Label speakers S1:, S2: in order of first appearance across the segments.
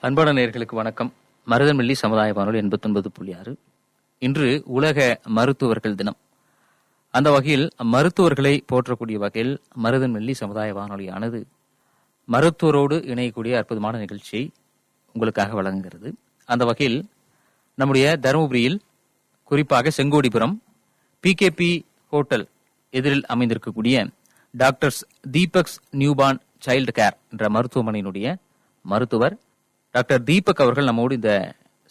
S1: அன்பான நேயர்களுக்கு வணக்கம். மருதன்வெள்ளி சமுதாய வானொலி 89.6. இன்று உலக மருத்துவர்கள் தினம். அந்த வகையில் மருத்துவர்களை போற்றக்கூடிய வகையில் மருதன்வெள்ளி சமுதாய வானொலியானது மருத்துவரோடு இணையக்கூடிய அற்புதமான நிகழ்ச்சியை உங்களுக்காக வழங்குகிறது. அந்த வகையில் நம்முடைய தருமபுரியில் குறிப்பாக செங்கோடிபுரம் PKP ஹோட்டல் எதிரில் அமைந்திருக்கக்கூடிய doctors Deepak's newborn child care என்ற மருத்துவமனையினுடைய மருத்துவர் டாக்டர் தீபக் அவர்கள் நம்மோடு இந்த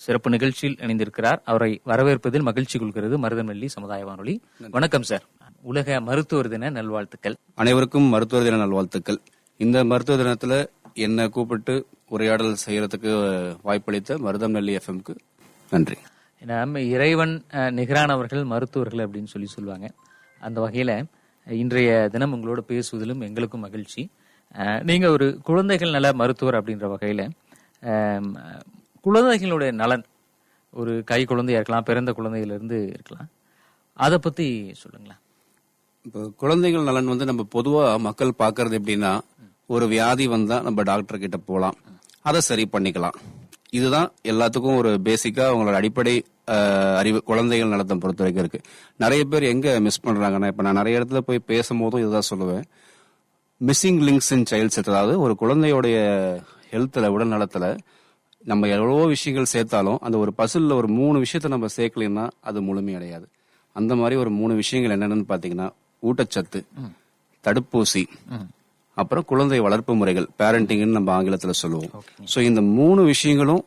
S1: சிறப்பு நிகழ்ச்சியில் இணைந்திருக்கிறார். அவரை வரவேற்பதில் மகிழ்ச்சி கொள்கிறது மருதன்வெள்ளி சமுதாய வானொலி. வணக்கம் சார். உலக மருத்துவர் தின நல்வாழ்த்துக்கள்.
S2: அனைவருக்கும் மருத்துவர் தின நல்வாழ்த்துக்கள். இந்த மருத்துவ தினத்துல என்ன கூப்பிட்டு உரையாடல் செய்யறதுக்கு வாய்ப்பளித்த மருதன்வெள்ளி FMக்கு நன்றி.
S1: நம்ம இறைவன் நிகரானவர்கள் மருத்துவர்கள் அப்படின்னு சொல்லுவாங்க. அந்த வகையில இன்றைய தினம் உங்களோட பேசுவதிலும் எங்களுக்கும் மகிழ்ச்சி. நீங்க ஒரு குழந்தைகள் நல மருத்துவர் அப்படின்ற வகையில குழந்தைகளுடைய நலன், ஒரு கை குழந்தையா இருக்கலாம், பிறந்த குழந்தையிலிருந்து இருக்கலாம், அதை பத்தி சொல்லுங்களேன்.
S2: இப்போ குழந்தைகள் நலன் நம்ம பொதுவா மக்கள் பாக்குறது எப்படின்னா, ஒரு வியாதி வந்தா நம்ம டாக்டர் கிட்ட போலாம், அதை சரி பண்ணிக்கலாம். இதுதான் எல்லாத்துக்கும் ஒரு பேசிக்கா அவங்களோட அடிப்படை அறிவு குழந்தைகள் நலத்தை பொறுத்த வரைக்கும் இருக்கு. நிறைய பேர் எங்க மிஸ் பண்றாங்கன்னா, இப்ப நான் நிறைய இடத்துல போய் பேசும்போதும் இதுதான் சொல்லுவேன், மிஸ்ஸிங் லிங்க்ஸ் இன் சைல்ட்ஸ். அதாவது ஒரு குழந்தையோடைய ஹெல்த்ல, உடல் நலத்துல நம்ம எவ்வளவோ விஷயங்கள் சேர்த்தாலும் அந்த ஒரு பசில்ல ஒரு 3 விஷயத்த நம்ம சேர்க்கலைன்னா அது முழுமையடையாது. அந்த மாதிரி ஒரு 3 விஷயங்கள் என்னென்னு பாத்தீங்கன்னா, ஊட்டச்சத்து, தடுப்பூசி, அப்புறம் குழந்தை வளர்ப்பு முறைகள், பேரண்டிங்னு நம்ம ஆங்கிலத்துல சொல்லுவோம். சோ இந்த 3 விஷயங்களும்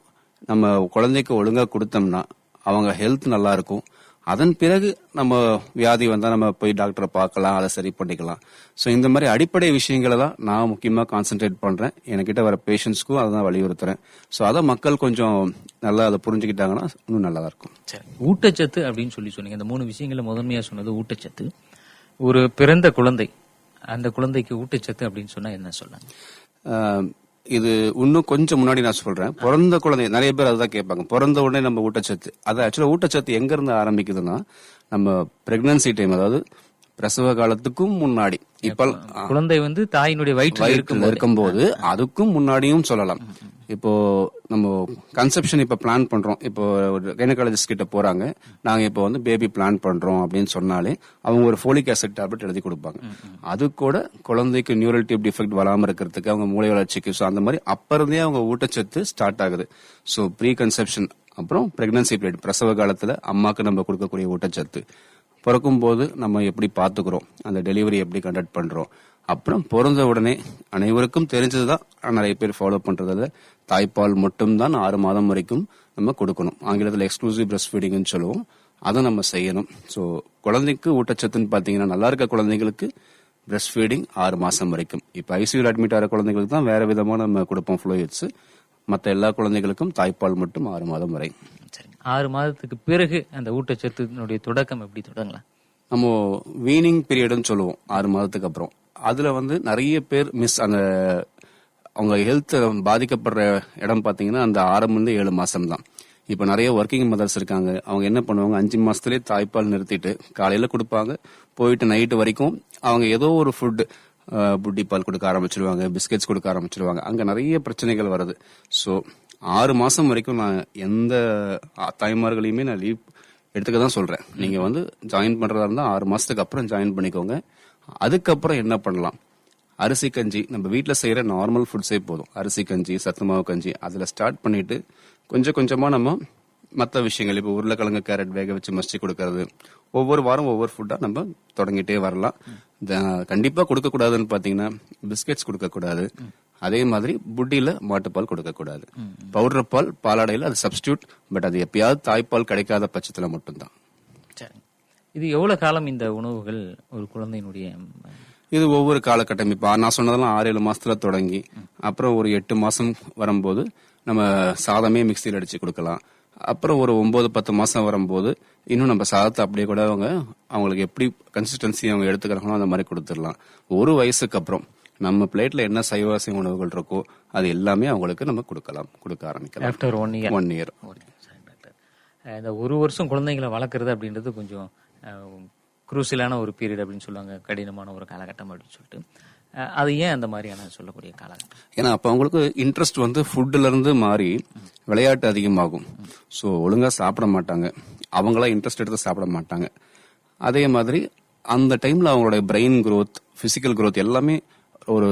S2: நம்ம குழந்தைக்கு ஒழுங்கா கொடுத்தோம்னா அவங்க ஹெல்த் நல்லா இருக்கும். அதன் பிறகு நம்ம வியாதி வந்தா நம்ம போய் டாக்டரை பார்க்கலாம், அதை சரி பண்ணிக்கலாம். சோ இந்த மாதிரி அடிப்படை விஷயங்களை தான் நான் முக்கியமா கான்சென்ட்ரேட் பண்றேன். என்கிட்ட வர பேஷண்ட்ஸ்க்கும் அதை தான் வலியுறுத்துறேன். சோ அதை மக்கள் கொஞ்சம் நல்லா அதை புரிஞ்சுக்கிட்டாங்கன்னா இன்னும் நல்லா இருக்கும்.
S1: சரி, ஊட்டச்சத்து அப்படின்னு சொன்னீங்க. இந்த 3 விஷயங்கள முதன்மையா சொன்னது ஊட்டச்சத்து. ஒரு பிறந்த குழந்தை, அந்த குழந்தைக்கு ஊட்டச்சத்து அப்படின்னு சொன்னா என்ன சொன்னாங்க?
S2: இது இன்னும் கொஞ்சம் முன்னாடி நான் சொல்றேன். பிறந்த குழந்தை நிறைய பேர் அதுதான் கேட்பாங்க, பிறந்த உடனே நம்ம ஊட்டச்சத்து. அது ஆக்சுவலா ஊட்டச்சத்து எங்க இருந்து ஆரம்பிக்குதுன்னா, நம்ம பிரெக்னன்சி டைம், அதாவது பிரசவ காலத்துக்கும் முன்னாடி, இப்ப
S1: குழந்தை தாயினுடைய வயிற்றில்
S2: இருக்கும்போது அதுக்கும் முன்னாடியும் சொல்லலாம். இப்போ நம்ம கன்செப்ஷன் இப்ப பிளான் பண்றோம், இப்போ கைனகாலஜிஸ்ட் கிட்ட போறாங்க, நாங்க இப்போ பேபி பிளான் பண்றோம் அப்படின்னு சொன்னாலே அவங்க ஒரு ஃபோலிக் ஆசிட் டேப்லெட் எழுதி கொடுப்பாங்க. அது கூட குழந்தைக்கு நியூரல் டியூப் டிஃபெக்ட் வராம இருக்கிறதுக்கு, அவங்க மூளை வளர்ச்சிக்கு, அந்த மாதிரி அப்ப இருந்தே அவங்க ஊட்டச்சத்து ஸ்டார்ட் ஆகுது. சோ ப்ரீ கன்செப்ஷன், அப்புறம் பிரெக்னன்சி பீரியட், பிரசவ காலத்துல அம்மாக்கு நம்ம கொடுக்கக்கூடிய ஊட்டச்சத்து, பிறக்கும் போது நம்ம எப்படி பாத்துக்கிறோம், அந்த டெலிவரி எப்படி கண்டக்ட் பண்றோம், அப்புறம் பிறந்த உடனே அனைவருக்கும் தெரிஞ்சதுதான், நிறைய பேர் ஃபாலோ பண்றதுல தாய்ப்பால் மட்டும்தான் 6 மாதம் வரைக்கும் நம்ம கொடுக்கணும். ஆங்கிலத்தில் எக்ஸ்க்ளூசிவ் பிரஸ்ட் ஃபீடிங்னு சொல்லுவோம். அதை நம்ம செய்யணும். ஸோ குழந்தைக்கு ஊட்டச்சத்துன்னு பாத்தீங்கன்னா, நல்லா இருக்க குழந்தைங்களுக்கு பிரஸ்ட் ஃபீடிங் 6 மாசம் வரைக்கும். இப்போ ஐசியூல அட்மிட் ஆகிற குழந்தைங்களுக்கு தான் வேற விதமா நம்ம கொடுப்போம் ஃப்ளூயிட்ஸ். மற்ற எல்லா குழந்தைகளுக்கும் தாய்ப்பால் மட்டும் 6 மாதம் வரை.
S1: 6 மாதத்துக்கு பிறகு அந்த ஊட்டச்சத்தினுடைய தொடக்கம் எப்படி தொடங்கலாம்?
S2: நம்ம வீனிங் பீரியட்னு சொல்லுவோம் 6 மாதத்துக்கு அப்புறம். அதுல நிறைய பேர் அந்த அவங்க ஹெல்த் பாதிக்கப்படுற இடம் பாத்தீங்கன்னா அந்த 6 மாசம் தான். இப்ப நிறைய ஒர்க்கிங் மதர்ஸ் இருக்காங்க, அவங்க என்ன பண்ணுவாங்க, 5 மாசத்துலயே தாய்ப்பால் நிறுத்திட்டு காலையில கொடுப்பாங்க, போயிட்டு நைட்டு வரைக்கும் அவங்க ஏதோ ஒரு ஃபுட், புட்டி பால் கொடுக்க ஆரம்பிச்சிருவாங்க, பிஸ்கெட்ஸ் கொடுக்க ஆரம்பிச்சிருவாங்க. அங்க நிறைய பிரச்சனைகள் வருது. சோ 6 மாசம் வரைக்கும் நான் எந்த தாய்மார்களையுமே நான் லீவ் எடுத்துக்க தான் சொல்றேன். நீங்க ஜாயின் பண்றதா இருந்தா 6 மாசத்துக்கு அப்புறம் ஜாயின் பண்ணிக்கோங்க. அதுக்கப்புறம் என்ன பண்ணலாம், அரிசி கஞ்சி, நம்ம வீட்டுல செய்யற நார்மல் ஃபுட்ஸே போதும். அரிசி கஞ்சி, சத்துமாவு கஞ்சி, அதுல ஸ்டார்ட் பண்ணிட்டு கொஞ்சம் கொஞ்சமா நம்ம மற்ற விஷயங்கள், இப்போ உருளைக்கிழங்கு கேரட் வேக வச்சு மசிச்சு கொடுக்கறது, ஒவ்வொரு வாரம் ஒவ்வொரு ஃபுட்டா நம்ம தொடங்கிட்டே வரலாம். கண்டிப்பா கொடுக்க கூடாதுன்னு பாத்தீங்கன்னா, பிஸ்கெட்ஸ் கொடுக்க கூடாது. அதே மாதிரி புட்டியில மாட்டுப்பால் கொடுக்க கூடாது. பவுடர் பால், பாலாடையில அது சப்ஸ்டியூட். பட் அது எப்பயாவது தாய்ப்பால் கிடைக்காத பட்சத்துல மட்டும்தான்.
S1: இது எவ்வளவு காலம் இந்த உணவுகள் ஒரு குழந்தையினுடைய?
S2: இது ஒவ்வொரு காலகட்டம். இப்ப நான் சொன்னதெல்லாம் 6-7 மாசத்துல தொடங்கி, அப்புறம் ஒரு 8 மாசம் வரும்போது நம்ம சாதமே மிக்சியில் அடிச்சு கொடுக்கலாம். அப்புறம் ஒரு 9-10 மாசம் வரும்போது இன்னும் நம்ம சாதத்தை அப்படியே கூட அவங்களுக்கு எப்படி கன்சிஸ்டன்சி அவங்க எடுத்துக்கிறாங்களோ அந்த மாதிரி கொடுத்துடலாம். ஒரு வயசுக்கு அப்புறம் நம்ம பிளேட்ல என்ன சைவாசி உணவுகள் இருக்கோ அது எல்லாமே அவங்களுக்கு நம்ம கொடுக்க ஆரம்பிக்கலாம்.
S1: After 1
S2: year.
S1: இந்த 1 வருஷம் குழந்தைங்களை வளர்க்கறது அப்படின்றது கொஞ்சம் குரூசியலான ஒரு பீரியட் அப்படின்னு சொல்லுவாங்க, கடினமான ஒரு காலகட்டம் அப்படின்னு சொல்லிட்டு. அது ஏன் அந்த மாதிரியான சொல்லக்கூடிய காலகட்டம்?
S2: ஏன்னா அப்ப அவங்களுக்கு இன்ட்ரெஸ்ட் வந்து ஃபுட்ல இருந்து மாறி விளையாட்டு அதிகமாகும். ஸோ ஒழுங்கா சாப்பிட மாட்டாங்க, அவங்களா இன்ட்ரெஸ்ட் எடுத்து சாப்பிட மாட்டாங்க. அதே மாதிரி அந்த டைம்ல அவங்களோட பிரெயின் growth, பிசிக்கல் growth எல்லாமே ஒரு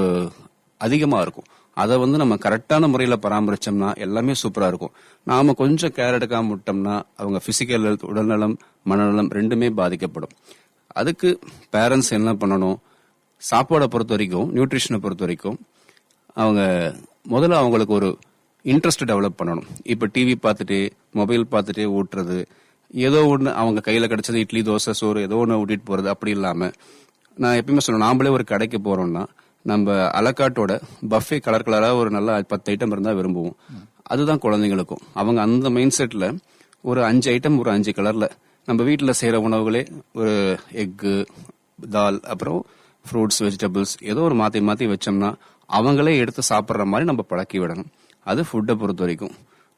S2: அதிகமா இருக்கும். அதை வந்து நம்ம கரெக்டான முறையில பராமரிச்சோம்னா எல்லாமே சூப்பரா இருக்கும். நாம கொஞ்சம் கேர் எடுக்காம விட்டோம்னா அவங்க பிசிக்கல் ஹெல்த், உடல்நலம், மனநலம் ரெண்டுமே பாதிக்கப்படும். அதுக்கு பேரண்ட்ஸ் என்ன பண்ணணும், சாப்பாடை பொறுத்த வரைக்கும், நியூட்ரிஷனை பொறுத்த வரைக்கும் அவங்க முதல்ல அவங்களுக்கு ஒரு இன்ட்ரெஸ்ட் டெவலப் பண்ணணும். இப்ப டிவி பார்த்துட்டு மொபைல் பார்த்துட்டு ஊட்டுறது, ஏதோ ஒண்ணு அவங்க கையில கிடைச்சது இட்லி தோசை சோறு ஏதோ ஒண்ணு ஊட்டிட்டு போறது அப்படி இல்லாம, நான் எப்பயுமே சொல்லுவேன், நாமளே ஒரு கடைக்கு போறோம்னா நம்ம அலக்காட்டோட பஃபே கலர் கலரா ஒரு நல்ல 10 ஐட்டம் இருந்தா விரும்புவோம். அதுதான் குழந்தைங்களுக்கும். அவங்க அந்த மைண்ட் செட்ல ஒரு 5 ஐட்டம் ஒரு 5 கலர்ல நம்ம வீட்டுல செய்யற உணவுகளே ஒரு எக்கு, தால், அப்புறம் ஃப்ரூட்ஸ், வெஜிடபிள்ஸ் ஏதோ ஒரு மாத்தி மாத்தி வச்சோம்னா அவங்களே எடுத்து சாப்பிட்ற மாதிரி நம்ம பழக்கி விடணும். அது ஃபுட்டை பொறுத்த வரைக்கும்.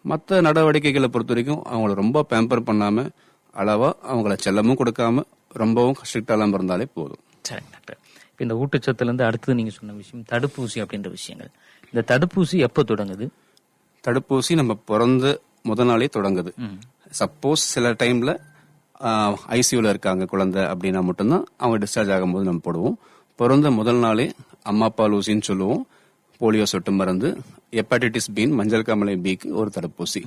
S2: மற்ற நடவடிக்கைகளை பொறுத்த வரைக்கும் அவங்கள ரொம்ப பேம்பர் பண்ணாம, அளவா அவங்கள செல்லமும் கொடுக்காம, ரொம்பவும் ஸ்ட்ரிக்டாலாம் இருந்தாலே போதும்.
S1: சரி டாக்டர், இப்போ இந்த ஊட்டச்சத்துல இருந்து அடுத்தது நீங்க சொன்ன விஷயம் தடுப்பூசி அப்படின்ற விஷயங்கள். இந்த தடுப்பூசி எப்போ தொடங்குது?
S2: தடுப்பூசி நம்ம பிறந்த முதல் நாளே தொடங்குது. சப்போஸ் சில டைம்ல ஐசியூல இருக்காங்க குழந்தை அப்படின்னா மட்டும்தான் அவங்க டிஸ்சார்ஜ் ஆகும்போது நம்ம போடுவோம். பிறந்த முதல் நாளே அம்மா பால் ஊசின்னு சொல்லுவோம், போலியோ சொட்டு மருந்து, ஹெப்பாட்டிட்டிஸ் பி, மஞ்சள் காமாலை பிக்கு ஒரு தடுப்பூசி.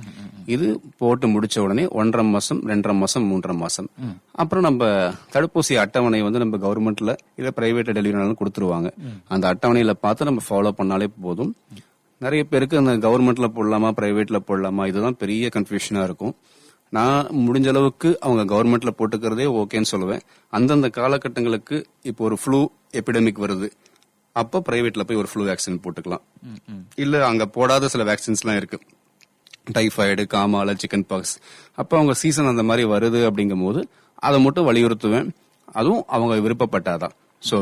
S2: இது போட்டு முடிச்ச உடனே 1.5 மாசம், 2.5 மாசம், 3.5 மாசம். அப்புறம் நம்ம தடுப்பூசி அட்டவணை வந்து நம்ம கவர்மெண்ட்ல இல்ல பிரைவேட் டெலிவரினாலும் கொடுத்துருவாங்க. அந்த அட்டவணையில பார்த்து நம்ம ஃபாலோ பண்ணாலே போதும். நிறைய பேருக்கு அந்த கவர்மெண்ட்ல போடலாமா பிரைவேட்ல போடலாமா இதுதான் பெரிய கன்ஃபியூஷனா இருக்கும். நான் முடிஞ்ச அளவுக்கு அவங்க கவர்மெண்ட்ல போட்டுக்கிறதே ஓகேன்னு சொல்லுவேன். அந்தந்த காலகட்டங்களுக்கு இப்போ ஒரு ஃப்ளூ எபிடமிக் வருது, அப்ப பிரைவேட்ல போய் ஒரு ஃப்ளூ வேக்சின் போட்டுக்கலாம். இல்ல அங்க போடாத சில வேக்சின்ஸ் எல்லாம் இருக்கு, டைஃபாய்டு, காமால, சிக்கன் பாக்ஸ். அப்ப அவங்க சீசன் அந்த மாதிரி வருது அப்படிங்கும் போது அதை மட்டும் வலியுறுத்துவேன். அதுவும் அவங்க விருப்பப்பட்டாதான். சோ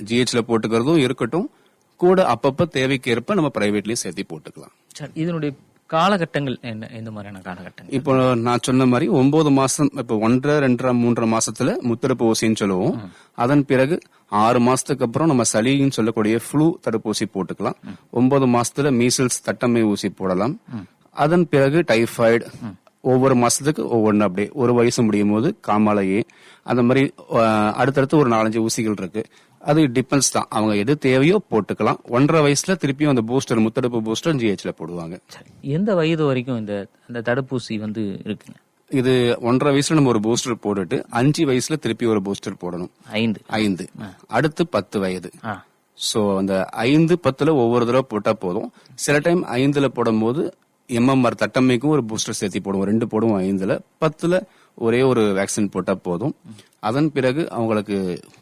S2: ஜிஹெச்ல போட்டுக்கிறதும் இருக்கட்டும், கூட அப்பப்ப தேவைக்கு ஏற்ப நம்ம பிரைவேட்லயும் சேர்த்து போட்டுக்கலாம்.
S1: சரி, இதனுடைய காலகட்டங்கள் என்ன, எந்த மாதிரியான காலகட்டங்கள்?
S2: இப்போ நான் சொன்ன மாதிரி 9 மாசம், இப்போ 1.5, 2.5, 3 மாசத்துல முத்தடுப்பு ஊசின்னு சொல்லுவோம். அதன் பிறகு 6 மாசத்துக்கு அப்புறம் நம்ம சளின்னு சொல்லக்கூடிய ஃப்ளூ தடுப்பூசி போட்டுக்கலாம். 9 மாசத்துல மீசல்ஸ், தட்டம்மை ஊசி போடலாம். அதன் பிறகு டைஃபாய்டு, ஒவ்வொரு மாசத்துக்கு ஒவ்வொன்னு, அப்படியே ஒரு வயசு முடியும் போது காமாலையே, அந்த மாதிரி அடுத்தடுத்து ஒரு 4-5 ஊசிகள் இருக்கு. அது டிபெண்ட்ஸ் தான், அவங்க எது தேவையோ போட்டுக்கலாம். 1.5 வயசுல திருப்பியும் அந்த பூஸ்டர், முத்தடுப்பு பூஸ்டர் ஜிஹெச்ல போடுவாங்க.
S1: எந்த வயது வரைக்கும் இந்த தடுப்பூசி வந்து இருக்குங்க?
S2: இது 1.5 வயசுல நம்ம ஒரு பூஸ்டர் போட்டுட்டு 5 வயசுல திருப்பி ஒரு பூஸ்டர் போடணும். 5 அடுத்து 10 வயது. சோ அந்த 5, 10ல ஒவ்வொரு தடவை போட்டா போதும். சில டைம் 5ல போடும் போது MMR தட்டம்மைக்கும் ஒரு பூஸ்டர் சேர்த்து போடுவோம், 2 போடுவோம் 5ல. 10ல ஒரே ஒரு வேக்சின் போட்டா போதும். அதன் பிறகு அவங்களுக்கு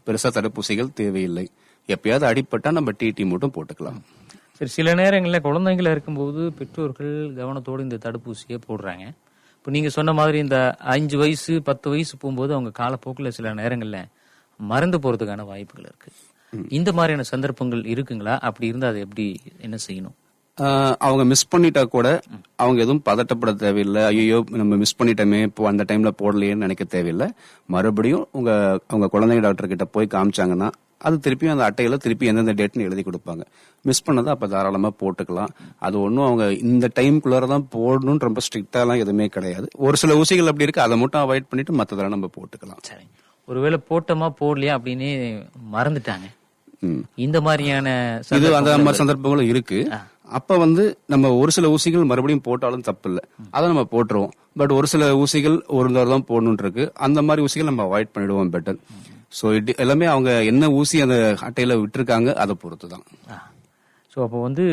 S2: பெருசா தடுப்பூசிகள் தேவையில்லை. எப்பயாவது அடிப்பட்டா நம்ம டிடி மட்டும் போட்டுக்கலாம்.
S1: சரி, சில நேரங்களில் குழந்தைங்கள இருக்கும்போது பெற்றோர்கள் கவனத்தோடு இந்த தடுப்பூசியை போடுறாங்க. இப்போ நீங்க சொன்ன மாதிரி இந்த 5 வயசு 10 வயசு போகும்போது அவங்க காலப்போக்கில் சில நேரங்களில் மறந்து போறதுக்கான வாய்ப்புகள் இருக்கு. இந்த மாதிரியான சந்தர்ப்பங்கள் இருக்குங்களா? அப்படி இருந்தா அதை எப்படி என்ன செய்யணும்?
S2: அவங்க மிஸ் பண்ணிட்டா கூட அவங்க எதுவும் பதட்டப்பட தேவையில்லை. ஐயோ நம்ம மிஸ் பண்ணிட்டோமே, இப்போ அந்த டைம்ல போடலையேன்னு நினைக்க தேவையில்லை. மறுபடியும் அவங்க குழந்தைங்க டாக்டர் கிட்ட போய் காமிச்சாங்கன்னா அது திருப்பியும் அந்த அட்டையில திருப்பி எந்தெந்த டேட்னு எழுதி கொடுப்பாங்க. மிஸ் பண்ணதை அப்ப தாராளமா போட்டுக்கலாம். அது ஒன்றும் அவங்க இந்த டைம்குள்ளாரதான் போடணும்னு ரொம்ப ஸ்ட்ரிக்டாலாம் எதுவுமே கிடையாது. ஒரு சில ஊசிகள் அப்படி இருக்கு, அதை மட்டும் அவாய்ட் பண்ணிட்டு மற்றதெல்லாம் நம்ம போட்டுக்கலாம்.
S1: சரி, ஒருவேளை போட்டோமா போடலையா அப்படின்னு மறந்துட்டாங்க, இந்த மாதிரியான
S2: இது அந்த மாதிரி சந்தர்ப்பங்களும் இருக்கு. அப்ப வந்து நம்ம ஒரு சில ஊசிகள் மறுபடியும் போட்டாலும் தப்பு இல்லை, அதை நம்ம போட்டுருவோம். பட் ஒரு சில ஊசிகள் ஒரு தடவை தான் போடணும் இருக்கு, அந்த மாதிரி ஊசிகள் நம்ம அவாய்ட் பண்ணிடுவோம் பெட்டர். சோ எல்லாமே அவங்க என்ன ஊசி அந்த அட்டையில விட்டுருக்காங்க அதை பொறுத்துதான்.
S1: சோ அப்போ வந்து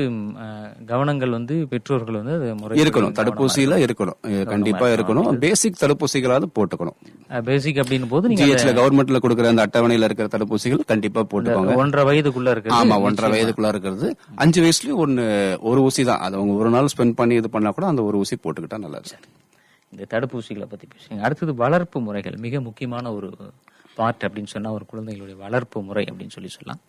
S1: கவனங்கள் வந்து பெற்றோர்கள் வந்து
S2: இருக்கணும், தடுப்பூசியில இருக்கணும், கண்டிப்பா இருக்கணும். பேசிக் தடுப்பூசிகளாவது போட்டுக்கணும்.
S1: பேசிக் அப்படின்னு போது
S2: ஜிஹெச்ல கவர்மெண்ட்ல கொடுக்குற அந்த அட்டவணையில இருக்கிற தடுப்பூசிகள் கண்டிப்பா போட்டுக்கோங்க.
S1: 1.5 வயதுக்குள்ள இருக்கு.
S2: ஆமா, 1.5 வயதுக்குள்ள இருக்கிறது. 5 வயசுலயும் ஒரு ஊசி தான், அது அவங்க ஒரு நாள் ஸ்பெண்ட் பண்ணி இது பண்ணா கூட அந்த ஒரு ஊசி போட்டுக்கிட்டா நல்லா இருக்கு.
S1: இந்த தடுப்பூசிகளை பத்தி பேசுங்க. அடுத்தது வளர்ப்பு முறைகள், மிக முக்கியமான ஒரு பார்ட் அப்படின்னு சொன்னா ஒரு குழந்தைகளுடைய வளர்ப்பு முறை அப்படின்னு சொல்லலாம்.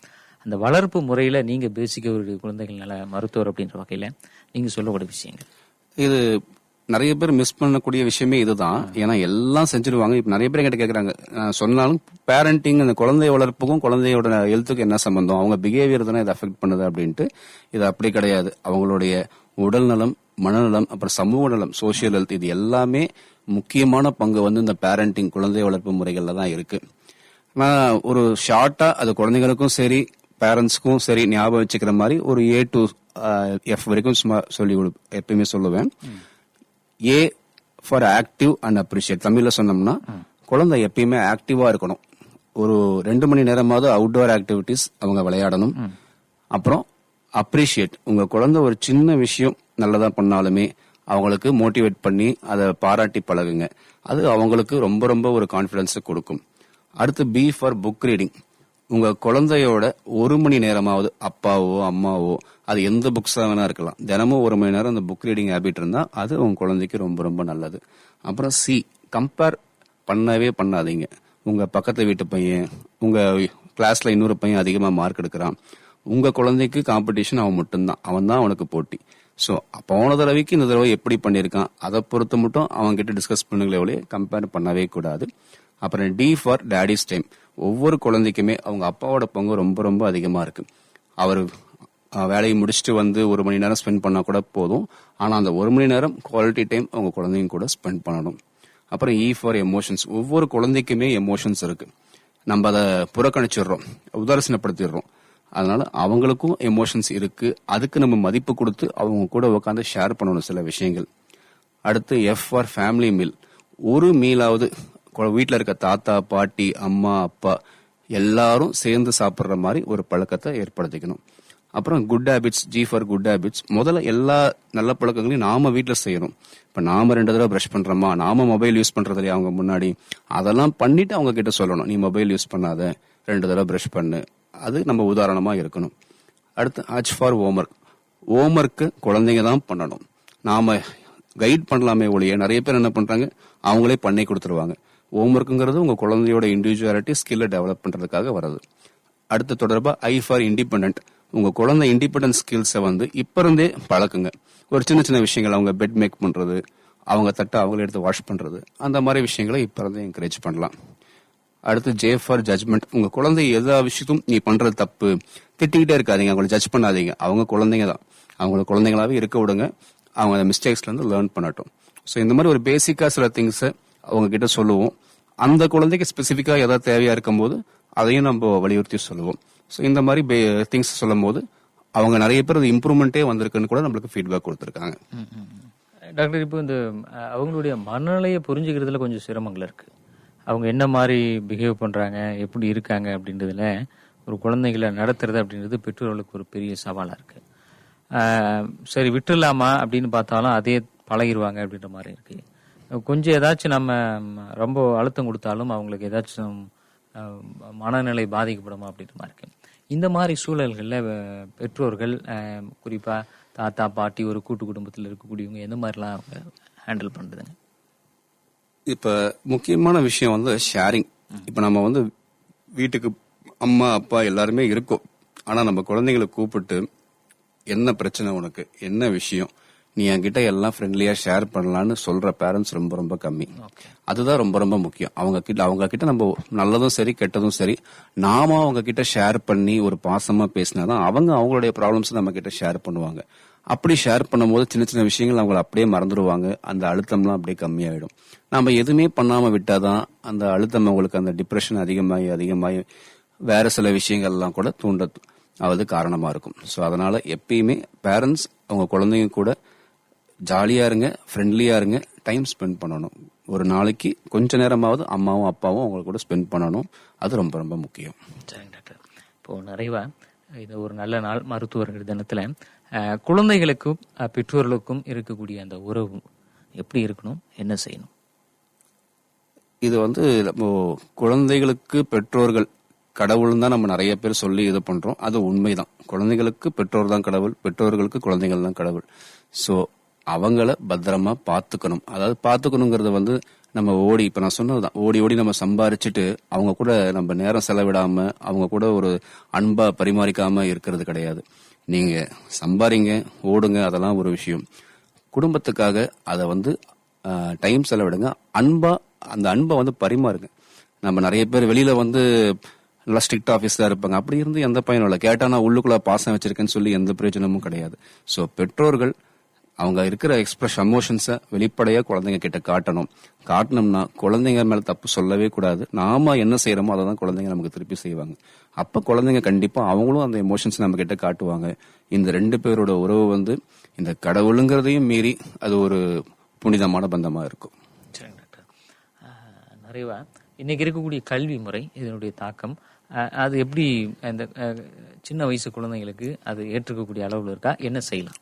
S1: அந்த வளர்ப்பு முறையில நீங்க பேசிக்க ஒரு குழந்தைகள் நல மருத்துவர் அப்படின்ற வகையில நீங்க சொல்லக்கூடிய விஷயங்கள்
S2: இது நிறைய பேர் மிஸ் பண்ணக்கூடிய விஷயமே இதுதான். ஏன்னா எல்லாம் செஞ்சிருவாங்க. இப்ப நிறைய பேர் கிட்ட கேக்குறாங்க, சொன்னாலும் பேரண்டிங், அந்த குழந்தை வளர்ப்புக்கும் குழந்தையோட ஹெல்த்துக்கும் என்ன சம்பந்தம், அவங்க பிஹேவியர் தானே இதை அஃபெக்ட் பண்ணுது அப்படின்ட்டு. இது அப்படி கிடையாது. அவங்களுடைய உடல் நலம், மனநலம், அப்புறம் சமூக நலம், சோசியல் ஹெல்த், இது எல்லாமே முக்கியமான பங்கு வந்து இந்த பேரண்டிங், குழந்தை வளர்ப்பு முறைகள்ல தான் இருக்கு. நான் ஒரு ஷார்ட்டா அது குழந்தைகளுக்கும் சரி பேரண்ட்ஸ்க்கும் சரி ஞாபகம் வச்சுக்கிற மாதிரி ஒரு A to F வரைக்கும் சொல்லி எப்பயுமே சொல்லுவேன். A for active and appreciate. தமிழ்ல சொன்னோம்னா குழந்தை எப்பயுமே ஆக்டிவா இருக்கணும். ஒரு 2 மணி நேரமாவது அவுட்டோர் ஆக்டிவிட்டிஸ் அவங்க விளையாடணும். அப்புறம் அப்ரிஷியேட், உங்க குழந்தை ஒரு சின்ன விஷயம் நல்லதா பண்ணாலுமே அவங்களுக்கு மோட்டிவேட் பண்ணி அதை பாராட்டி பழகுங்க. அது அவங்களுக்கு ரொம்ப ரொம்ப ஒரு கான்பிடன்ஸ் கொடுக்கும். அடுத்து B ஃபார் புக் ரீடிங். உங்க குழந்தையோட 1 மணி நேரமாவது அப்பாவோ அம்மாவோ, அது எந்த புக்ஸா வேணா இருக்கலாம், தினமும் 1 மணி நேரம் அந்த புக் ரீடிங் ஹேபிட் இருந்தா அது உங்க குழந்தைக்கு ரொம்ப ரொம்ப நல்லது. அப்புறம் C, கம்பேர் பண்ணவே பண்ணாதீங்க. உங்க பக்கத்து வீட்டு பையன், உங்க கிளாஸ்ல இன்னொரு பையன் அதிகமா மார்க் எடுக்கிறான், உங்க குழந்தைக்கு காம்படிஷன் அவன் மட்டும்தான், அவன் தான் அவனுக்கு போட்டி. சோ போன தடவைக்கு இந்த தடவை எப்படி பண்ணிருக்கான் அதை பொறுத்து மட்டும் அவங்க கிட்ட டிஸ்கஸ் பண்ணுங்களே ஒழிய கம்பேர் பண்ணவே கூடாது. அப்புறம் D ஃபார் டேடிஸ் டைம். ஒவ்வொரு குழந்தைக்குமே அவங்க அப்பாவோட பங்கு ரொம்ப ரொம்ப அதிகமா இருக்கு. அவர் வேலையை முடிச்சுட்டு வந்து 1 மணி நேரம் ஸ்பெண்ட் பண்ணா கூட போதும். ஆனா அந்த 1 மணி நேரம் குவாலிட்டி டைம் அவங்க குழந்தைங்க கூட ஸ்பெண்ட் பண்ணணும். அப்புறம் E ஃபார் எமோஷன்ஸ். ஒவ்வொரு குழந்தைக்குமே எமோஷன்ஸ் இருக்கு. நம்ம அதை புறக்கணிச்சிடுறோம், உதாசீனப்படுத்திடுறோம். அதனால அவங்களுக்கும் எமோஷன்ஸ் இருக்கு. அதுக்கு நம்ம மதிப்பு கொடுத்து அவங்க கூட உட்காந்து ஷேர் பண்ணணும் சில விஷயங்கள். அடுத்து F ஃபார் ஃபேமிலி மீல். ஒரு மீலாவது வீட்டுல இருக்க தாத்தா பாட்டி அம்மா அப்பா எல்லாரும் சேர்ந்து சாப்பிடுற மாதிரி ஒரு பழக்கத்தை ஏற்படுத்திக்கணும். அப்புறம் good habits. G for good habits. முதல்ல எல்லா நல்ல பழக்கங்களையும் நாம வீட்டுல செய்யணும். இப்ப நாம 2 தடவை பிரஷ் பண்றோமா, நாம மொபைல் யூஸ் பண்றது இல்லையா அவங்க முன்னாடி, அதெல்லாம் பண்ணிட்டு அவங்க கிட்ட சொல்லணும், நீ மொபைல் யூஸ் பண்ணாத, 2 தடவை பிரஷ் பண்ணு. அது நம்ம உதாரணமா இருக்கணும். அடுத்து H ஃபார் ஹோம்ஒர்க். ஹோம்ஒர்க்கு குழந்தைங்க தான் பண்ணணும். நாம கைட் பண்ணலாமே ஒழிய நிறைய பேர் என்ன பண்றாங்க, அவங்களே பண்ணி கொடுத்துருவாங்க. ஹோம்ஒர்க்குங்கிறது உங்க குழந்தையோட இண்டிவிஜுவாலிட்டி, ஸ்கில்லை டெவலப் பண்றதுக்காக வருது. அடுத்த தொடர்பா I ஃபார் இண்டிபெண்டன்ட். உங்க குழந்தை இண்டிபெண்டன்ட் ஸ்கில்ஸை வந்து இப்ப இருந்தே பழக்குங்க. ஒரு சின்ன சின்ன விஷயங்கள், அவங்க பெட் மேக் பண்றது, அவங்க தட்டை அவங்களே எடுத்து வாஷ் பண்றது, அந்த மாதிரி விஷயங்களை இப்ப இருந்தே என்கரேஜ் பண்ணலாம். அடுத்து J ஃபார் ஜட்மெண்ட். உங்க குழந்தை எல்லா விஷயத்தும் நீ பண்றது தப்பு, திட்டிக்கிட்டே இருக்காதீங்க, அவங்களை ஜட்ஜ் பண்ணாதீங்க. அவங்க குழந்தைங்க தான், அவங்கள குழந்தைங்களாவே இருக்க விடுங்க. அவங்க அந்த மிஸ்டேக்ஸ்ல இருந்து லேர்ன் பண்ணட்டும். ஸோ இந்த மாதிரி ஒரு பேசிக்கா சில திங்ஸை அவங்க கிட்ட சொல்லுவோம். அந்த குழந்தைக்கு ஸ்பெசிஃபிக்கா ஏதாவது தேவையா இருக்கும் போது அதையும் நம்ம வலியுறுத்தி சொல்லுவோம். ஸோ இந்த மாதிரி திங்ஸ் சொல்லும் போது அவங்க நிறைய பேர் அது இம்ப்ரூவ்மெண்ட்டே வந்திருக்குன்னு கூட நம்மளுக்கு ஃபீட்பேக் கொடுத்துருக்காங்க.
S1: டாக்டர், இப்போ இந்த அவங்களுடைய மனநிலையை புரிஞ்சுக்கிறதுல கொஞ்சம் சிரமங்கள் இருக்கு. அவங்க என்ன மாதிரி பிஹேவ் பண்றாங்க, எப்படி இருக்காங்க அப்படின்றதுல ஒரு குழந்தைகளை நடத்துறது அப்படின்றது பெற்றோர்களுக்கு ஒரு பெரிய சவாலா இருக்கு. சரி விட்டுலாமா அப்படின்னு பார்த்தாலும் அதே பழகிடுவாங்க அப்படின்ற மாதிரி இருக்கு. கொஞ்சம் ஏதாச்சும் நம்ம ரொம்ப அழுத்தம் கொடுத்தாலும் அவங்களுக்கு ஏதாச்சும் மனநிலை பாதிக்கப்படுமா அப்படின்ற மாதிரி இருக்கு. இந்த மாதிரி சூழல்களில் பெற்றோர்கள், குறிப்பா தாத்தா பாட்டி, ஒரு கூட்டு குடும்பத்தில் இருக்கக்கூடியவங்க எந்த மாதிரிலாம் அவங்க ஹேண்டில் பண்றதுங்க?
S2: இப்ப முக்கியமான விஷயம் வந்து ஷேரிங். இப்ப நம்ம வந்து வீட்டுக்கு அம்மா அப்பா எல்லாருமே இருக்கோம். ஆனா நம்ம குழந்தைங்களை கூப்பிட்டு என்ன பிரச்சனை, உனக்கு என்ன விஷயம், நீ என்கிட்ட எல்லாம் ஃப்ரெண்ட்லியா ஷேர் பண்ணலான்னு சொல்ற பேரண்ட்ஸ் ரொம்ப ரொம்ப கம்மி. அதுதான் ரொம்ப ரொம்ப முக்கியம். அவங்க கிட்ட நம்ம நல்லதும் சரி கெட்டதும் சரி நாம அவங்க கிட்ட ஷேர் பண்ணி ஒரு பாசமா பேசினாதான் அவங்க அவங்களுடைய ப்ராப்ளம்ஸ் நம்ம கிட்ட ஷேர் பண்ணுவாங்க. அப்படி ஷேர் பண்ணும்போது சின்ன சின்ன விஷயங்கள் அவங்களை அப்படியே மறந்துடுவாங்க. அந்த அழுத்தம்லாம் அப்படியே கம்மியாயிடும். நாம எதுவுமே பண்ணாம விட்டாதான் அந்த அழுத்தம் அவங்களுக்கு அந்த டிப்ரெஷன் அதிகமாகி வேற சில விஷயங்கள்லாம் கூட தூண்டது காரணமா இருக்கும். ஸோ அதனால எப்பயுமே பேரண்ட்ஸ் அவங்க குழந்தைங்க கூட ஜாலியா இருங்க, ஃப்ரெண்ட்லியா இருங்க, டைம் ஸ்பெண்ட் பண்ணணும். ஒரு நாளைக்கு கொஞ்ச நேரமாவது அம்மாவும் அப்பாவும் அவங்க கூட ஸ்பெண்ட் பண்ணணும். அது ரொம்ப ரொம்ப முக்கியம்.
S1: சரிங்க டாக்டர். இப்போ நிறைவா இது ஒரு நல்ல நாள், மருத்துவர்கள் தினத்துல குழந்தைகளுக்கும் பெற்றோர்களுக்கும் இருக்கக்கூடிய அந்த உறவு எப்படி இருக்கணும், என்ன செய்யணும்?
S2: இது வந்து குழந்தைகளுக்கு பெற்றோர்கள் கடவுள் தான் நம்ம நிறைய பேர் சொல்லி இது பண்றோம். அது உண்மைதான். குழந்தைகளுக்கு பெற்றோர் தான் கடவுள், பெற்றோர்களுக்கு குழந்தைகள் தான் கடவுள். சோ அவங்கள பத்திரமா பாத்துக்கணும். அதாவது பாத்துக்கணுங்கிறது வந்து நம்ம இப்ப நான் சொன்னதுதான், ஓடி நம்ம சம்பாரிச்சுட்டு அவங்க கூட நம்ம நேரம் செலவிடாம அவங்க கூட ஒரு அன்பா பரிமாறிக்காம இருக்கிறது கிடையாது. நீங்க சம்பாரிங்க, ஓடுங்க, அதெல்லாம் ஒரு விஷயம். குடும்பத்துக்காக அதை வந்து டைம் செலவிடுங்க. அந்த அன்பை வந்து பரிமாறுங்க. நம்ம நிறைய பேர் வெளியில வந்து நல்லா ஸ்ட்ரிக்ட் ஆஃபீஸா இருப்பாங்க. அப்படி இருந்து எந்த பயனும் இல்லை. கேட்டா நான் உள்ளுக்குள்ள பாசம் வச்சிருக்கேன்னு சொல்லி எந்த பிரயோஜனமும் கிடையாது. ஸோ பெற்றோர்கள் அவங்க இருக்கிற எமோஷன்ஸை வெளிப்படையா குழந்தைங்க கிட்ட காட்டணும்னா குழந்தைங்க மேல தப்பு சொல்லவே கூடாது. நாம என்ன செய்யறோமோ அதை தான் குழந்தைங்க நமக்கு திருப்பி செய்வாங்க. அப்ப குழந்தைங்க கண்டிப்பா அவங்களும் அந்த எமோஷன்ஸ் நம்ம கிட்ட காட்டுவாங்க. இந்த 2 பேரோட உறவு வந்து இந்த கடவுளுங்கிறதையும் மீறி அது ஒரு புனிதமான பந்தமா இருக்கும்.
S1: சரிங்க டாக்டர். நிறைவா இன்னைக்கு இருக்கக்கூடிய கல்வி முறை இதனுடைய தாக்கம் அது எப்படி அந்த சின்ன வயசு குழந்தைங்களுக்கு அது ஏற்றுக்கக்கூடிய அளவுல இருக்கா? என்ன செய்யலாம்?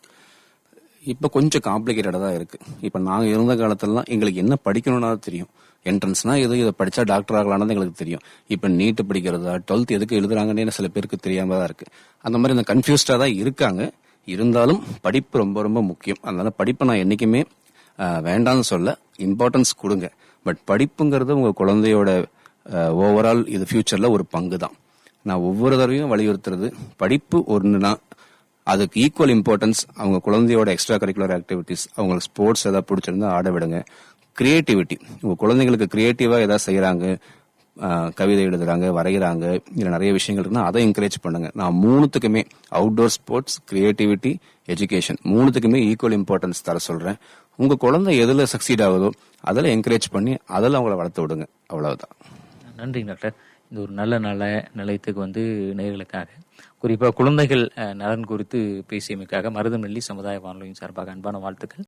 S2: இப்ப கொஞ்சம் காம்ப்ளிகேட்டடா தான் இருக்கு. இப்ப நாங்க இருந்த காலத்துலலாம் எங்களுக்கு என்ன படிக்கணும்னா தெரியும். என்ட்ரன்ஸ்னா இதை படிச்சா டாக்டர் ஆகலான்னு எங்களுக்கு தெரியும். இப்ப நீட் படிக்கிறதா 12th எதுக்கு எழுதுறாங்கன்னு சில பேருக்கு தெரியாம தான் இருக்கு. அந்த மாதிரி இந்த கன்ஃபியூஸ்டா தான் இருக்காங்க. இருந்தாலும் படிப்பு ரொம்ப ரொம்ப முக்கியம். அதனால படிப்பை நான் என்னைக்குமே வேண்டாம்னு சொல்ல, இம்பார்ட்டன்ஸ் கொடுங்க. பட் படிப்புங்கிறது உங்க குழந்தையோட ஓவரால் இது ஃபியூச்சர்ல ஒரு பங்கு தான். நான் ஒவ்வொரு தடவையும் வலியுறுத்துறது, படிப்பு ஒண்ணுனா அதுக்கு ஈக்குவல் இம்பார்ட்டன்ஸ் அவங்க குழந்தையோட எக்ஸ்ட்ரா கரிக்குலர் ஆக்டிவிட்டிஸ், அவங்களுக்கு ஸ்போர்ட்ஸ் ஏதாவது பிடிச்சிருந்தா ஆட விடுங்க. கிரியேட்டிவிட்டி, உங்க குழந்தைங்களுக்கு கிரியேட்டிவா ஏதாவது செய்யறாங்க, கவிதை எழுதுறாங்க, வரைகிறாங்க, இல்ல நிறைய விஷயங்கள் இருக்குன்னா அதை என்கரேஜ் பண்ணுங்க. நான் 3த்துக்குமே அவுட்டோர் ஸ்போர்ட்ஸ், கிரியேட்டிவிட்டி, எஜுகேஷன் 3த்துக்குமே ஈக்குவல் இம்பார்ட்டன்ஸ் தர சொல்றேன். உங்க குழந்தை எதுல சக்சீட் ஆகுதோ அதில் என்கரேஜ் பண்ணி அதில் அவங்கள வளர்த்து விடுங்க. அவ்வளவுதான்.
S1: நன்றி டாக்டர். இந்த ஒரு நல்ல நிலையத்துக்கு வந்து நேயர்களுக்காக குறிப்பாக குழந்தைகள் நலன் குறித்து பேசியமைக்காக மருதநெல்லி சமுதாய வானொலியின் சார்பாக அன்பான வாழ்த்துக்கள்.